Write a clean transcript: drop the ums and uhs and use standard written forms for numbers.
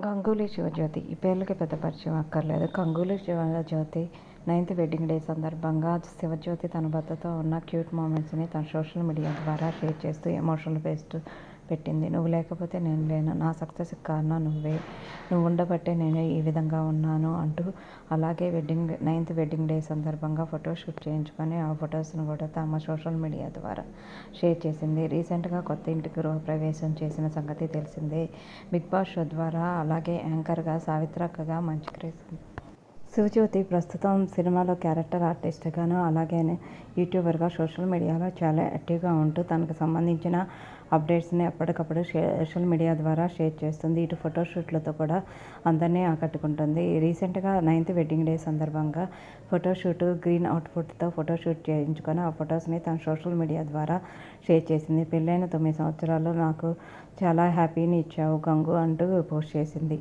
గంగూలీ శివజ్యోతి ఈ పేర్లకి పెద్ద పరిచయం అక్కర్లేదు. Ganguly Shivajyothi 9th wedding day సందర్భంగా శివజ్యోతి తన భర్తతో ఉన్న క్యూట్ మూమెంట్స్ని తన సోషల్ మీడియా ద్వారా షేర్ చేస్తూ ఎమోషనల్ పోస్ట్ పెట్టింది. నువ్వు లేకపోతే నేను లేను, నా సక్సెస్కి కారణం నువ్వే, నువ్వు ఉండబట్టే నేను ఈ విధంగా ఉన్నాను అంటూ, అలాగే 9th వెడ్డింగ్ డే సందర్భంగా ఫోటోషూట్ చేయించుకొని ఆ ఫొటోస్ను కూడా తమ సోషల్ మీడియా ద్వారా షేర్ చేసింది. రీసెంట్గా కొత్త ఇంటికి గృహప్రవేశం చేసిన సంగతి తెలిసిందే. బిగ్ బాస్ షో ద్వారా అలాగే యాంకర్గా సావిత్రక్కగా మంచి క్రేజ్ ఉంది. శివజ్యోతి ప్రస్తుతం సినిమాలో క్యారెక్టర్ ఆర్టిస్ట్గాను, అలాగే యూట్యూబర్గా సోషల్ మీడియాలో చాలా యాక్టివ్గా ఉంటూ తనకు సంబంధించిన అప్డేట్స్ని ఎప్పటికప్పుడు సోషల్ మీడియా ద్వారా షేర్ చేస్తుంది. ఇటు ఫోటోషూట్లతో కూడా అందరినీ ఆకట్టుకుంటుంది. రీసెంట్గా 9th వెడ్డింగ్ డే సందర్భంగా ఫోటోషూట్ గ్రీన్ అవుట్ఫిట్తో ఫోటోషూట్ చేయించుకొని ఆ ఫొటోస్ని తన సోషల్ మీడియా ద్వారా షేర్ చేసింది. పెళ్ళైన 9 సంవత్సరాలు నాకు చాలా హ్యాపీని ఇచ్చావు గంగు అంటూ పోస్ట్ చేసింది.